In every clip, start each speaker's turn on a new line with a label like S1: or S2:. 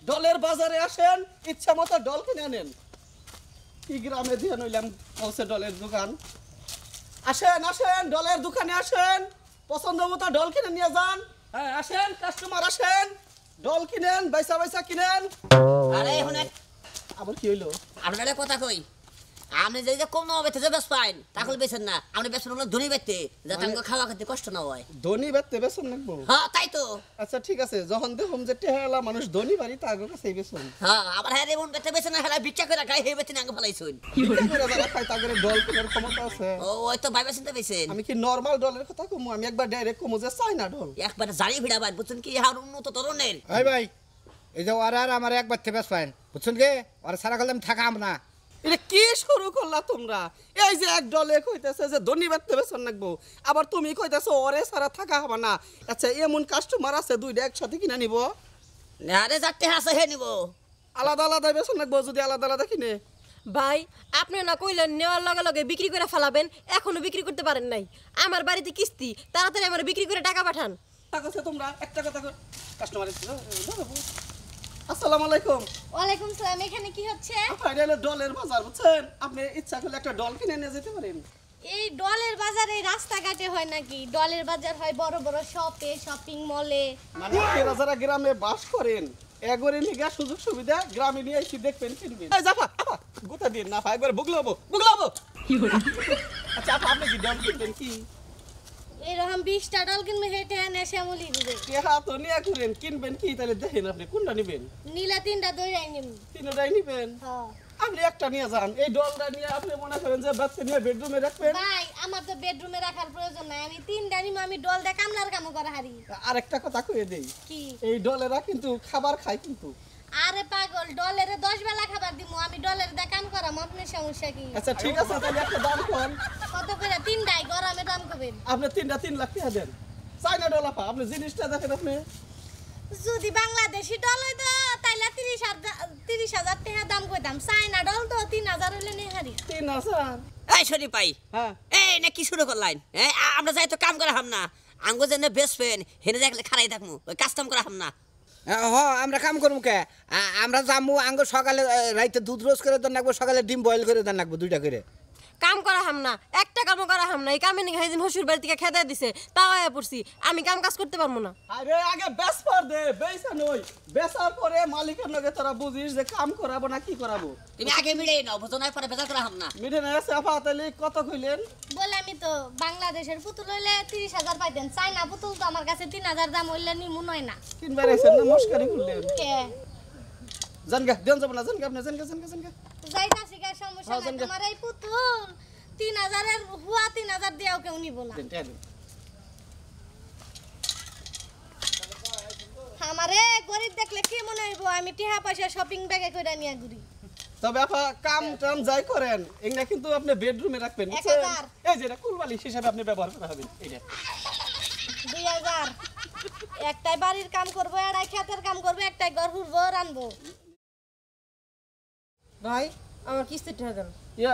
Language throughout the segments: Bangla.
S1: ডলের বাজারে আসেন, ইচ্ছা মতো ডল কিনে আনেন। কি গ্রামে দিয়ে নইলাম পৌঁছে ডলের দোকান। আসেন আসেন, ডলের দোকানে আসেন, পছন্দ মতো ডল কিনে নিয়ে যান। হ্যাঁ আসেন, কাস্টমার আসেন, ডল কিনেন, বাইসা বাইসা কিনেন।
S2: আরে শুনে
S1: আবার কি হইলো?
S2: আপনারা কথা কই, আপনি যে কম নাও বেতে যে বেশ পাইন তাহলে বেছেন না, আপনি বেছেন হলো ধনী বেতে যাতে আমাকে খাওয়া খেতে কষ্ট না হয়।
S1: ধনী বেচতে বেচন লাগবো?
S2: হ্যাঁ তাই তো।
S1: আচ্ছা ঠিক আছে, যখন দেখুন যে টেহালা মানুষ ধনী বাড়ি তা আগে কাছেই বেচুন।
S2: হ্যাঁ আবার হ্যাঁ এমন বেতে বেছে না, হ্যাঁ ভিক্ষা করে গায়ে বেতে না আগে ফেলাইছুন।
S1: ভিক্ষা করে যারা খায় তাদের ডল কেনার ক্ষমতা আছে?
S2: ও ওই তো ভাই বেছেন তো বেছেন।
S1: আমি কি নরমাল ডলের কথা কমু? আমি একবার ডাইরেক্ট কমু যে চাইনা ডল।
S2: একবারে জারি ভিড়া ভাই বুঝছেন কি, আর উন্নত ধরনের।
S3: ভাই ভাই এই যে ওরা আর আমার একবার থেকে বেশ পাইন বুঝছেন কি, ওরা সারা করলে আমি থাকাম না।
S1: এটা কি শুরু করলা তোমরা? এই যে এক ডলে কইতেছে যে ধনী বেচতে বেচন লাগবো, আবার তুমি কইতেছো ওরে সারা থাকা হবে না। আচ্ছা এমন কাস্টমার আছে দুইটা একসাথে কিনা নিব?
S2: আরে যাতে হাসে হে নিব,
S1: আলাদা আলাদা বেচন লাগবো যদি আলাদা আলাদা কিনে।
S4: ভাই আপনি না কইলেন নেওয়ার লগে লগে বিক্রি করে ফেলাবেন, এখনো বিক্রি করতে পারেন নাই। আমার বাড়িতে কিস্তি, তাড়াতাড়ি আমার বিক্রি করে টাকা পাঠান।
S1: টাকা আছে তোমরা একটা কথা কাস্টমার আসসালামু আলাইকুম।
S5: ওয়ালাইকুম সালাম। এখানে কি হচ্ছে?
S1: এটা হলো ডলের বাজার বুঝছেন, আপনি ইচ্ছা করলে একটা ডল কিনে নিয়ে যেতে পারেন।
S5: এই ডলের বাজার এই রাস্তাঘাটে হয় নাকি? ডলের বাজার হয় বড় বড় শপে, শপিং মলে।
S1: মানে আপনারা যারা গ্রামে বাস করেন একবারে নিগা সুযোগ সুবিধা গ্রামে নিয়ে এসে দেখবেন কিনবেন। এই জাফা আপা গোটা দিন না ভাই, একবার বুগলাবো বুগলাবো কি হলো? আচ্ছা আপা আপনি কি ডল কিনবেন কি?
S5: এরকম 20টা ডল কিনবে, হেঁটে এনে শ্যামলি দিবে।
S1: টেহা তো নিয়ে করেন, কিনবেন কি তাহলে দেখেন আপনি কোনটা নেবেন।
S5: নীলা 3টা দইরাই নিম।
S1: তিনটাই নেবেন?
S5: হ্যাঁ
S1: আপনি একটা নিয়ে যান, এই ডলটা নিয়ে আপনি মনে করেন যে বাচ্চা নিয়ে বেডরুমে রাখবেন।
S5: ভাই আমার তো বেডরুমে রাখার প্রয়োজন নাই, আমি 3টা নিম। আমি ডল দিয়ে কামলার কামও করা হারি।
S1: আরেকটা কথা কয়ে দেই,
S5: কি?
S1: এই ডলেরা কিন্তু খাবার খায় কিন্তু।
S5: আরে পাগল, ডলের 10 বেলা খাবার দিমু, আমি ডলের দিয়ে কাম করাম, আপনার সমস্যা কি?
S1: আচ্ছা ঠিক আছে, তাহলে একটা দাম কোন।
S5: কত করে? 3টাই গরমে দাম করবেন।
S1: আপনি 3 লাখ টাকা দেন। চাইনা ডল আপা, আপনি জিনিসটা দেখেন। আপনি
S5: যদি বাংলাদেশি ডল হইতো তাইলে 30,000 টাকা দাম কইতাম। চাইনা ডল তো 3,000 হইলে নেহারি।
S1: 3,000?
S2: এই শনি পাই
S1: হ্যাঁ
S2: এই না কি শুরু করলাইন? আমরা যাই তো কাম করা হাম না, আঙ্গো যে বেস্ট ফ্রেন্ড হেনে দেখলে খারাই থাকমু, ওই কাস্টম করা হাম না।
S3: হ আমরা কাম করবো কে, আমরা যাবো আঙ্গ সকালে রাইতে দুধ রোজ করে দেন রাখবো, সকালে ডিম বয়েল করে দেন রাখবো 2টা করে।
S4: কাম করা হাম না, একটা কামও করা হাম না। এই কামে নিয়ে সেদিন হসুর বাড়ি থেকে খেতে দিছে, তাও আয়া পড়ছি। আমি কাম কাজ করতে পারবো না।
S1: আরে আগে বেচবার দে, বেচা নই, বেচার পরে মালিকের লগে তোরা বুঝিস যে কাম করাবো না কি করাবো।
S2: তুমি আগে মিলে নাও, বুঝো না পরে বেজার করা হাম না।
S1: মিঠে না আছে আপা, তাহলে কত কইলেন?
S5: বলে আমি তো বাংলাদেশের পুতুল হইলে 30,000 পাইতেন, চাইনা পুতুল তো আমার কাছে 3,000 দাম হইলে নিমু নয় না।
S1: কিনবার আইছেন না মস্কারি করলেন?
S5: কে
S1: জানগা দেন যাব না, জানগা আপনি জানগা।
S5: যাইতাছি গা, সমস্যা
S1: হ্যাঁ,
S5: নাই।
S1: জানগা।
S5: তোমার এই পুতুল 3,000 এর হুয়া 3,000 দিয়াও কেউ নিব না।
S1: দেন টাকা দেন।
S5: আমারে গরিব দেখলে কি মনে হইব? আমি টিহা পয়সা শপিং ব্যাগে কইরা নিয়া ঘুরি।
S1: তবে আপা কাম টাম যাই করেন এগুলা কিন্তু আপনি বেডরুমে রাখবেন বুঝছেন?
S5: 1000
S1: এই যে এটা কুলবালিশ হিসাবে আপনি ব্যবহার করা হবে এইটা।
S5: 2,000 একটাই বাড়ির কাম করবো, এটাই ক্ষেতের কাম করবো, একটাই ঘর হুড়বো, রানবো।
S4: ভাই আমার কিস্তি টাকা দেন।
S1: ইয়া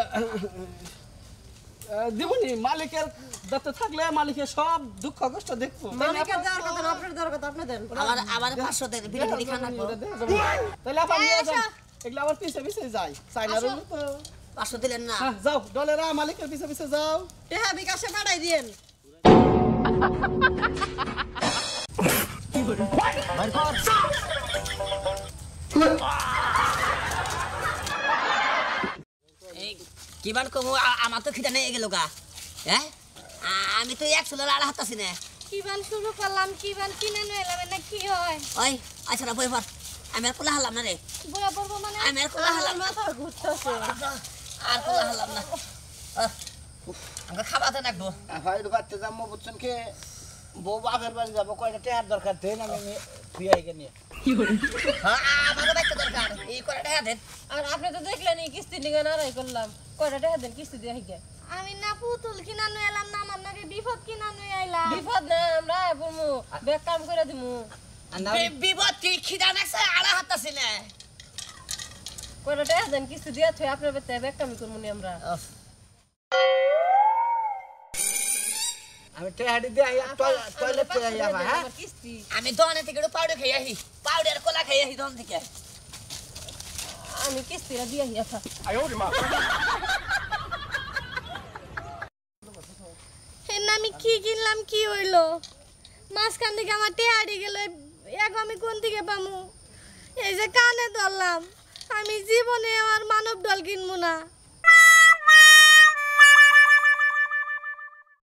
S1: দিবনি, মালিকের দত্ত থাকলে মালিকের সব দুঃখ কষ্ট দেখবো।
S4: মালিকের দেওয়ার কথা না, আপনার দেওয়ার কথা। আপনি দেন।
S2: আবার 500 দেন, বিরিয়ানি খান রাখবো।
S1: তাহলে আপা নিয়ে যান, এগুলা আবার পিছে পিছে যাই চাইনা রুল তো।
S2: 500 দিলেন না?
S1: হ্যাঁ, যাও ডলেরা মালিকের পিছে পিছে যাও।
S4: টাকা বিকাশে পাঠাই দিয়েন।
S2: এই কিমান কমু, আমার তো খিদা নেই গেল গা। হ্যাঁ আমি তো 100 লাড়া হাতাছি না।
S5: কিবান শুরু করলাম, কিবান কিনে নইলাম না, কি হয়?
S2: ওই আচ্ছা না বই পর, আমি আর কোলা হালাম না রে,
S5: বুড়া পড়বো মানে?
S2: আমি আর কোলা হালাম না,
S4: মাথা ঘুরতেছে।
S2: আর কোলা হালাম না। আমরা খাবাতে রাখবো।
S3: হয় বাচ্চা যাবো বুঝছেন কি, বউ বাপের বাড়ি যাবো, কয়টা টেহার দরকার দেন, আমি ফিরে নিয়ে।
S2: হ্যাঁ আমারও বাইকটা দরকার, এই করে টাকা দেন।
S4: আর আপনি তো দেখলেন এই কিস্তি নিয়ে নারাই করলাম। কয়টা টাকা দেন কিস্তি দিয়ে হিগে।
S5: আমি না পুতুল কিনা নই এলাম না, আমার নাকি বিপদ কিনা নই আইলাম।
S4: বিপদ না, আমরা বলবো বেক কাম করে দিমু।
S2: বিপদ কি খিদা নাকছে আড়া হাতাছি না।
S4: কয়টা টাকা দেন কিস্তি দিয়ে থই, আপনার বেতে বেক কামি করবো নি আমরা।
S3: আমি টেহাড়ি দিয়ে টয়লেট হ্যাঁ
S4: কিস্তি
S2: আমি দোকানে থেকে পাউডার খাই আহি, পাউডার কোলা খাই আহি দোকান থেকে।
S4: আমি কিস্তিটা দিয়ে হিয়াছা
S5: হেন আমি কি কিনলাম কি হইলো মাঝখান থেকে আমার টেহারি গেল এখন আমি কোন দিকে পামু এই যে কানে ধরলাম আমি জীবনে আমার মানব ডল কিনবো না